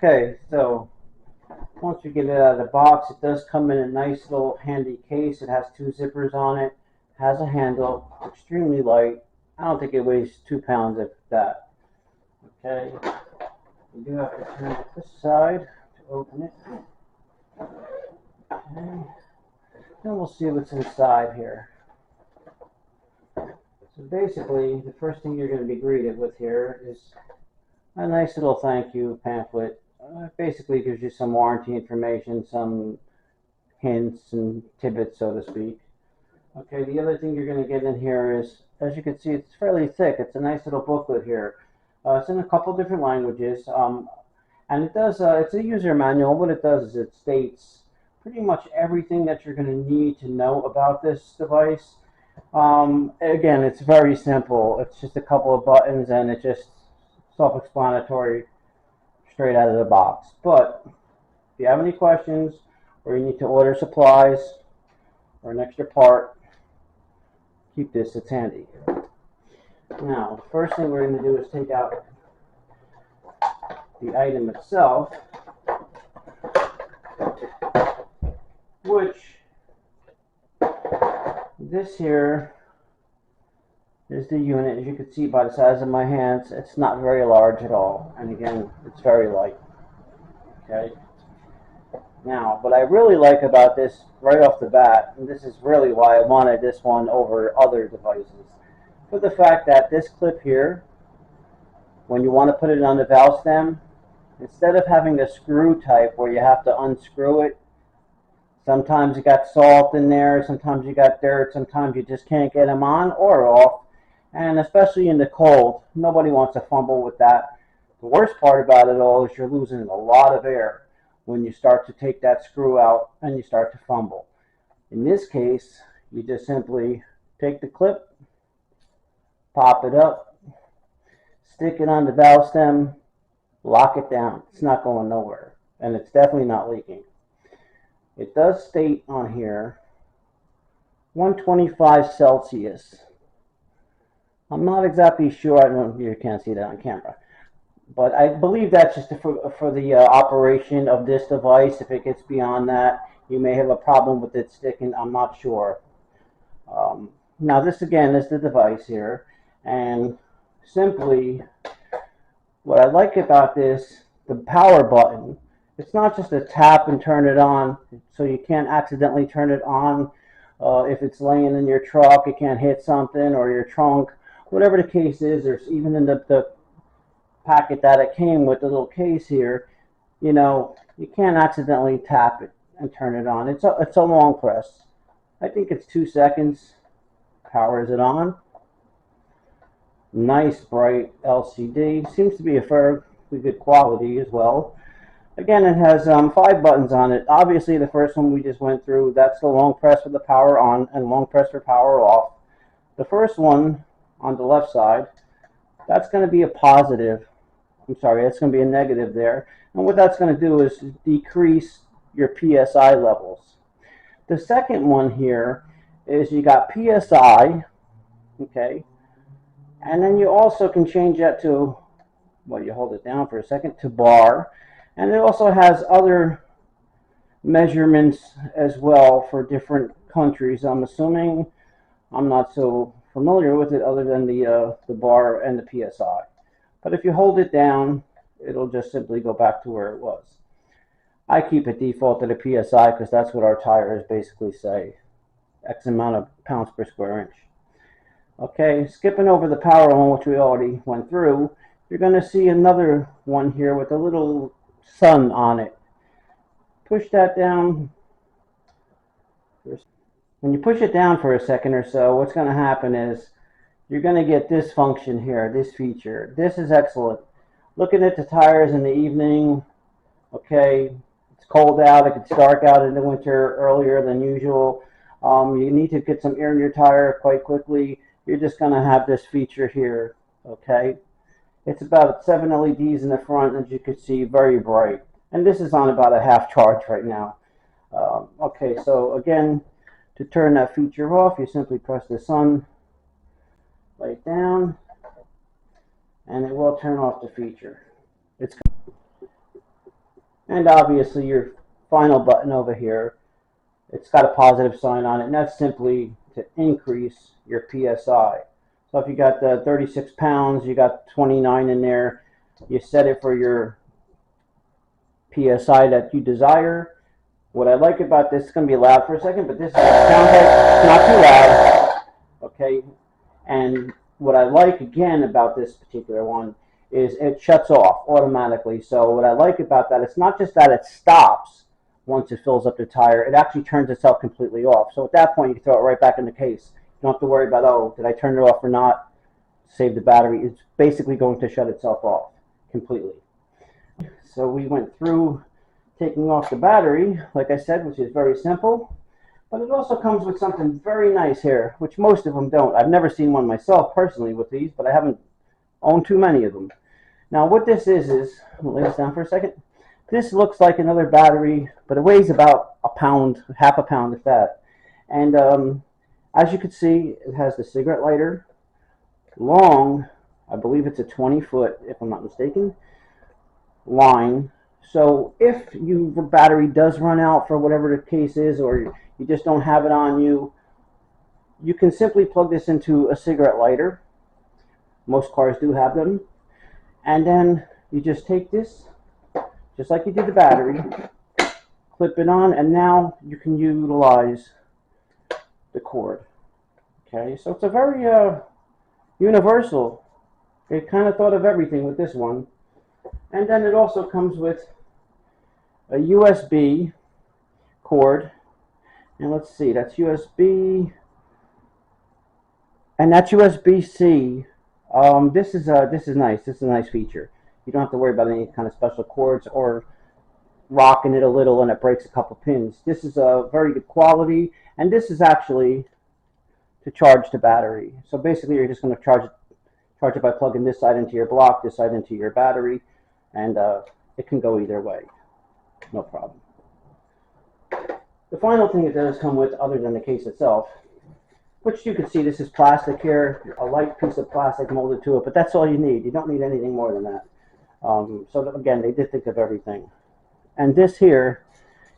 Okay, so once you get it out of the box, it does come in a nice little handy case. It has two zippers on it, has a handle, extremely light. I don't think it weighs 2 pounds, if that. Okay, you do have to turn it this side to open it. Okay, then we'll see what's inside here. So basically, the first thing you're going to be greeted with here is a nice little thank you pamphlet. Basically gives you some warranty information, some hints and tidbits, so to speak. Okay, the other thing you're going to get in here is, as you can see, it's fairly thick. It's a nice little booklet here. It's in a couple different languages, and it does. It's a user manual. What it does is it states pretty much everything that you're going to need to know about this device. Again, it's very simple. It's just a couple of buttons, and it's just self-explanatory straight out of the box. But if you have any questions, or you need to order supplies or an extra part, keep this. It's handy. Now, the first thing we're going to do is take out the item itself, which this here is the unit. As you can see by the size of my hands, it's not very large at all, and again, it's very light. Okay. Now, what I really like about this right off the bat, and this is really why I wanted this one over other devices, for the fact that this clip here, when you want to put it on the valve stem, instead of having the screw type where you have to unscrew it, sometimes you got salt in there, sometimes you got dirt, sometimes you just can't get them on or off, and especially in the cold, nobody wants to fumble with that. The worst part about it all is you're losing a lot of air when you start to take that screw out and you start to fumble. In this case, you just simply take the clip, pop it up, stick it on the valve stem, lock it down. It's not going nowhere, and it's definitely not leaking. It does state on here 125 Celsius. I'm not exactly sure. I don't know if you can't see that on camera, but I believe that's just for the operation of this device. If it gets beyond that, you may have a problem with it sticking. I'm not sure. Now this again is the device here, and simply what I like about this, the power button, it's not just a tap and turn it on, so you can't accidentally turn it on. If it's laying in your truck, it can't hit something, or your trunk, whatever the case is. There's even in the packet that it came with, the little case here, you know, you can't accidentally tap it and turn it on. It's a long press. I think it's 2 seconds. Powers it on. Nice bright LCD. Seems to be a fairly good quality as well. Again, it has 5 buttons on it. Obviously, the first one we just went through, that's the long press for the power on and long press for power off. The first one on the left side, that's going to be a positive. I'm sorry, that's going to be a negative there. And what that's going to do is decrease your PSI levels. The second one here is you got PSI, okay, and then you also can change that to, well, you hold it down for a second, to bar. And it also has other measurements as well for different countries. I'm assuming, I'm not so familiar with it other than the bar and the PSI. But if you hold it down, it'll just simply go back to where it was. I keep it default to the PSI because that's what our tires basically say, X amount of pounds per square inch. Okay, skipping over the power on, which we already went through, you're going to see another one here with a little sun on it. Push that down. When you push it down for a second or so, what's going to happen is you're going to get this function here, this feature. This is excellent. Looking at the tires in the evening, okay, it's cold out, it gets dark out in the winter earlier than usual. You need to get some air in your tire quite quickly. You're just going to have this feature here, okay? It's about 7 LEDs in the front, as you can see, very bright. And this is on about a half charge right now. Okay, so again, to turn that feature off, you simply press the sun light down, and it will turn off the feature. And obviously your final button over here, it's got a positive sign on it, and that's simply to increase your PSI. So if you got 36 pounds, you got 29 in there, you set it for your PSI that you desire. What I like about this, it's going to be loud for a second, but this sounds like it's not too loud. Okay, and what I like again about this particular one is it shuts off automatically. So what I like about that, it's not just that it stops once it fills up the tire, it actually turns itself completely off. So at that point, you can throw it right back in the case. You don't have to worry about, oh, did I turn it off or not? Save the battery. It's basically going to shut itself off completely. So we went through taking off the battery, like I said, which is very simple. But it also comes with something very nice here, which most of them don't. I've never seen one myself personally with these, but I haven't owned too many of them. Now what this is, I'll lay this down for a second. This looks like another battery, but it weighs about a pound, half a pound if that. And as you can see, it has the cigarette lighter, long, I believe it's a 20-foot, if I'm not mistaken, line. So if your battery does run out for whatever the case is, or you just don't have it on you, you can simply plug this into a cigarette lighter. Most cars do have them. And then you just take this, just like you did the battery, clip it on, and now you can utilize the cord. Okay, so it's a very universal. They kind of thought of everything with this one. And then it also comes with a USB cord. And let's see, that's USB, and that's USB-C. This is nice. This is a nice feature. You don't have to worry about any kind of special cords or rocking it a little and it breaks a couple pins. This is a very good quality, and this is actually to charge the battery. So basically, you're just going to charge it by plugging this side into your block, this side into your battery, and it can go either way. No problem. The final thing it does come with, other than the case itself, which you can see this is plastic here, a light piece of plastic molded to it, but that's all you need. You don't need anything more than that. So again, they did think of everything. And this here,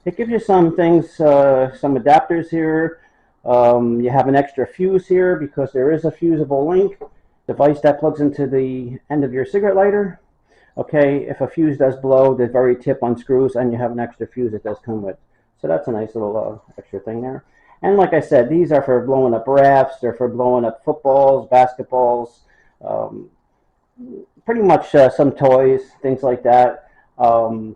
it gives you some things, some adapters here. You have an extra fuse here because there is a fusible link device that plugs into the end of your cigarette lighter. Okay, if a fuse does blow, the very tip unscrews, and you have an extra fuse it does come with. So that's a nice little extra thing there. And like I said, these are for blowing up rafts, they're for blowing up footballs, basketballs, pretty much some toys, things like that. And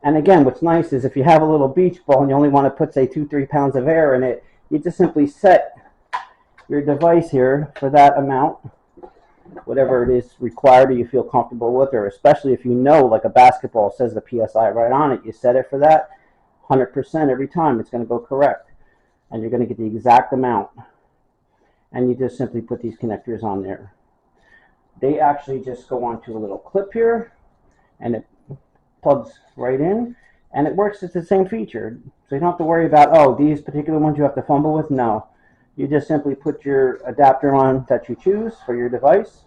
again, what's nice is if you have a little beach ball and you only want to put, say, 2-3 pounds of air in it, you just simply set your device here for that amount, whatever it is required or you feel comfortable with, or especially if you know, like a basketball says the PSI right on it, you set it for that 100% every time. It's going to go correct, and you're going to get the exact amount. And you just simply put these connectors on there. They actually just go onto a little clip here, and it plugs right in, and it works. It's the same feature, so you don't have to worry about, oh, these particular ones you have to fumble with. No, you just simply put your adapter on that you choose for your device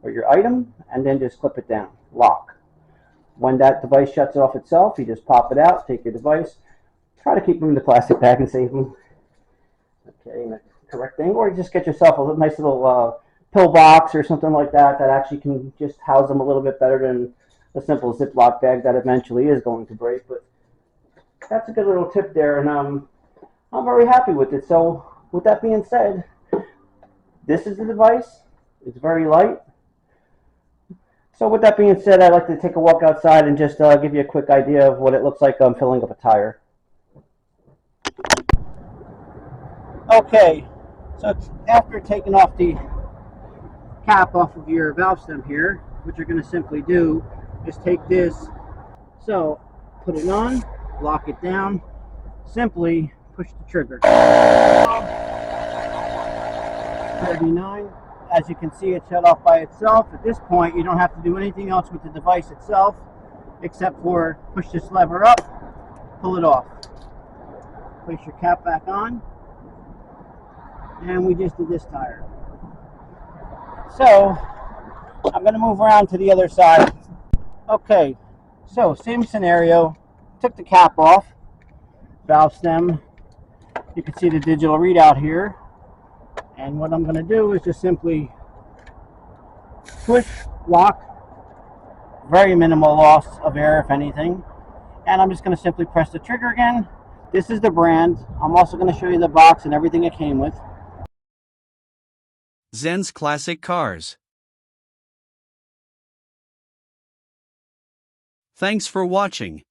or your item, and then just clip it down, lock. When that device shuts off itself, you just pop it out, take your device, try to keep them in the plastic bag and save them. Okay, the correct thing, or you just get yourself a nice little pill box or something like that that actually can just house them a little bit better than a simple Ziploc bag that eventually is going to break. But that's a good little tip there, and I'm very happy with it. So with that being said, this is the device. It's very light. So with that being said, I'd like to take a walk outside and just give you a quick idea of what it looks like filling up a tire. Okay, so after taking off the cap off of your valve stem here, what you're going to simply do is take this, so put it on, lock it down, simply push the trigger. 39. As you can see, it shut off by itself. At this point, you don't have to do anything else with the device itself except for push this lever up, pull it off. Place your cap back on, and we just did this tire. So I'm going to move around to the other side. Okay, so same scenario. took the cap off, valve stem. You can see the digital readout here. And what I'm going to do is just simply push, lock, very minimal loss of air if anything. And I'm just going to simply press the trigger again. This is the brand. I'm also going to show you the box and everything it came with. ZENS Classic Cars. Thanks for watching.